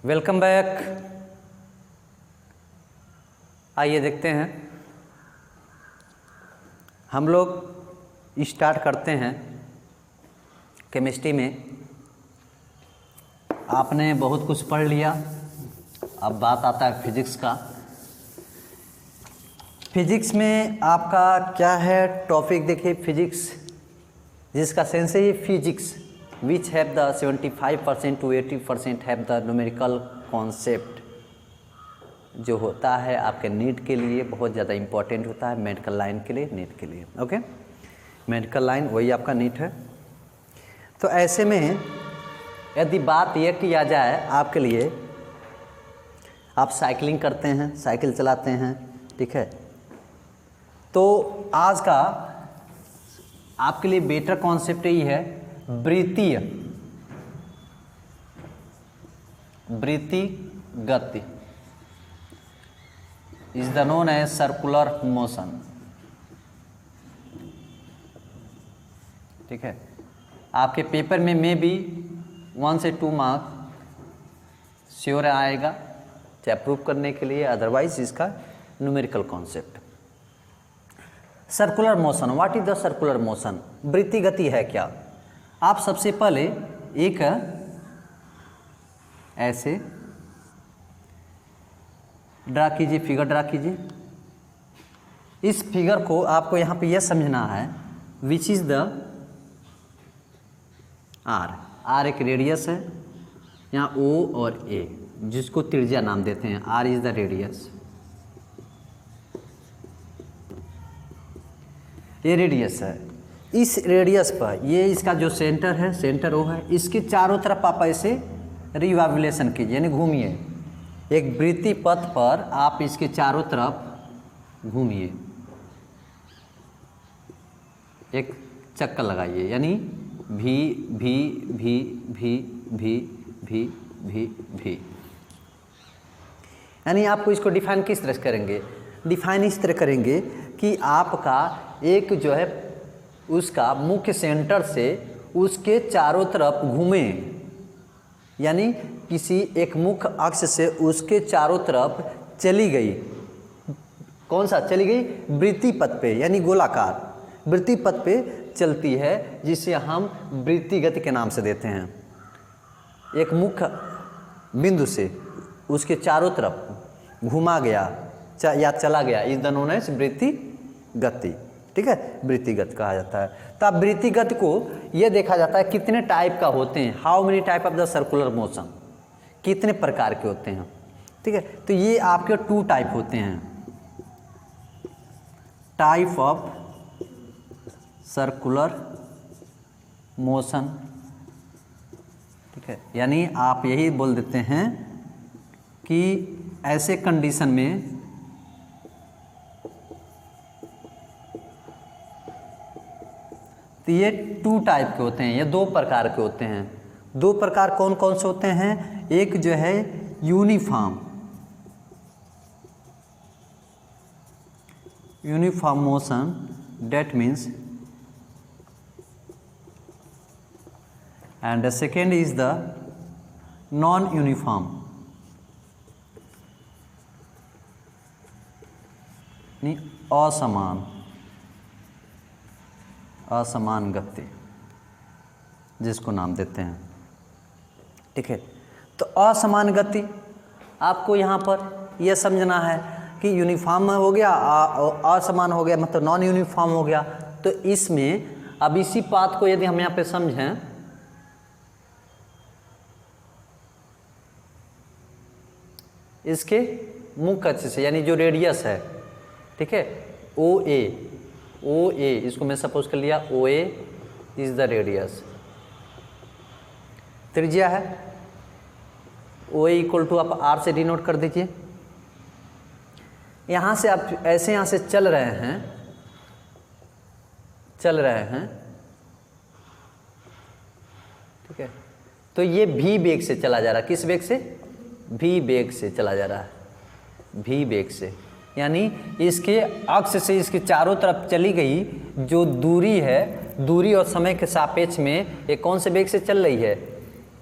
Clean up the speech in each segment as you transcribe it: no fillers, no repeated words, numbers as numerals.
Welcome back. आइए देखते हैं, हम लोग स्टार्ट करते हैं केमिस्ट्री में। आपने बहुत कुछ पढ़ लिया, अब बात आता है फिजिक्स का। फिजिक्स में आपका क्या है टॉपिक, देखिए फिजिक्स जिसका सेंस है physics which have the 75% to 80% have the numerical concept, जो होता है आपके नीट के लिए बहुत ज़्यादा इम्पोर्टेंट होता है, मेडिकल लाइन के लिए, नीट के लिए। ओके, मेडिकल लाइन वही आपका नीट है। तो ऐसे में यदि बात यह किया जाए आपके लिए, आप साइकिलिंग करते हैं, साइकिल चलाते हैं, ठीक है, तो आज का आपके लिए बेटर कॉन्सेप्ट यही है वृत्तीय गति is the known as circular motion. ठीक है, आपके पेपर में भी 1 से 2 मार्क श्योर आएगा, चाहे प्रूव करने के लिए, अदरवाइज इसका numerical concept. Circular motion, what is the circular motion? वृत्तीय गति है क्या? आप सबसे पहले एक ऐसे ड्रा कीजिए, फिगर ड्रा कीजिए। इस फिगर को आपको यहाँ पे यह समझना है विच इज द आर एक रेडियस है, यहाँ ओ और ए जिसको त्रिज्या नाम देते हैं, आर इज द रेडियस, ये रेडियस है। इस रेडियस पर ये इसका जो सेंटर है, सेंटर वो है, इसके चारों तरफ आप ऐसे रिवॉल्यूशन कीजिए, यानी घूमिए। एक वृत्तीय पथ पर आप इसके चारों तरफ घूमिए, एक चक्कर लगाइए, यानी भी भी भी भी भी भी भी भी, यानी आपको इसको डिफाइन किस तरह से करेंगे? डिफाइन इस तरह करेंगे कि आपका एक जो है उसका मुख्य सेंटर से उसके चारों तरफ घूमे, यानी किसी एक मुख्य अक्ष से उसके चारों तरफ चली गई। कौन सा चली गई? वृत्तीय पथ पे, यानी गोलाकार वृत्तीय पथ पे चलती है, जिसे हम वृत्तीय गति के नाम से देते हैं। एक मुख्य बिंदु से उसके चारों तरफ घुमा गया या चला गया, इस द नोन एज वृत्तीय गति। ठीक है, वृत्तीय गति कहा जाता है। तो अब वृत्तीय गति को यह देखा जाता है कितने टाइप का होते हैं, how many type of the circular motion, कितने प्रकार के होते हैं। ठीक है, तो ये आपके 2 टाइप होते हैं, टाइप ऑफ सर्कुलर मोशन। ठीक है, यानी आप यही बोल देते हैं कि ऐसे कंडीशन में तो ये 2 टाइप के होते हैं, ये 2 प्रकार के होते हैं। 2 प्रकार कौन कौन से होते हैं? एक जो है uniform motion, that means, and the second is the non uniform, असमान गति जिसको नाम देते हैं। ठीक है, तो असमान गति आपको यहाँ पर यह समझना है कि यूनिफॉर्म हो गया, असमान हो गया, मतलब नॉन यूनिफॉर्म हो गया। तो इसमें अब इसी बात को यदि हम यहाँ पे समझें, इसके मुख्य अक्ष से, यानी जो रेडियस है, ठीक है, ओ ए, इसको मैं सपोज कर लिया ओ ए इज द रेडियस, त्रिज्या है, ओ ए इक्वल टू आप आर से डिनोट कर दीजिए। यहाँ से आप ऐसे यहाँ से चल रहे हैं, ठीक है, तो ये भी वेग से चला जा रहा है। किस वेग से? भी वेग से चला जा रहा है, भी वेग से, यानी इसके अक्ष से इसके चारों तरफ चली गई जो दूरी है, दूरी और समय के सापेक्ष में ये कौन से वेग से चल रही है?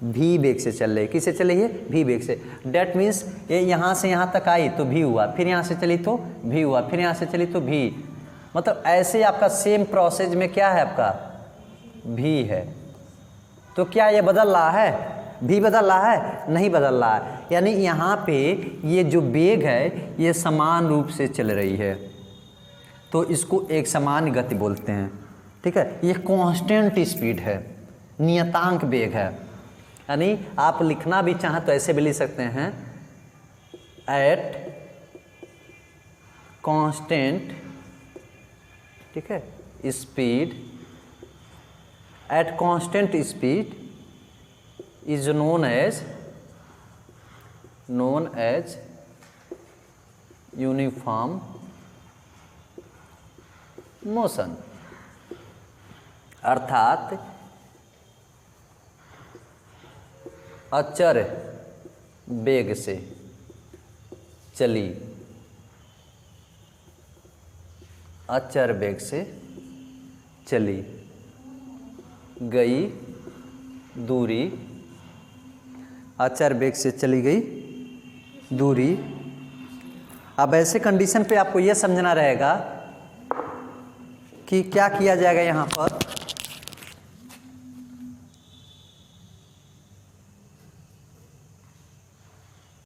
भी वेग से चल रही है। किससे चल रही है? भी वेग से। डेट मीन्स ये यहाँ से यहाँ तक आई तो भी हुआ, फिर यहाँ से चली तो भी हुआ, फिर यहाँ से चली तो भी, मतलब ऐसे आपका सेम प्रोसेस में क्या है? आपका भी है। तो क्या ये बदल रहा है? भी बदल रहा है? नहीं बदल रहा है। यानी यहाँ पे ये जो वेग है ये समान रूप से चल रही है, तो इसको एक समान गति बोलते हैं। ठीक है, ये कांस्टेंट स्पीड है, नियतांक वेग है। यानी आप लिखना भी चाहें तो ऐसे भी लिख सकते हैं, एट कांस्टेंट, ठीक है, speed, at constant speed is known as uniform motion, अर्थात अचर वेग से चली, अचर वेग से चली गई दूरी, अचर वेग से चली गई दूरी। अब ऐसे कंडीशन पे आपको यह समझना रहेगा कि क्या किया जाएगा यहाँ पर,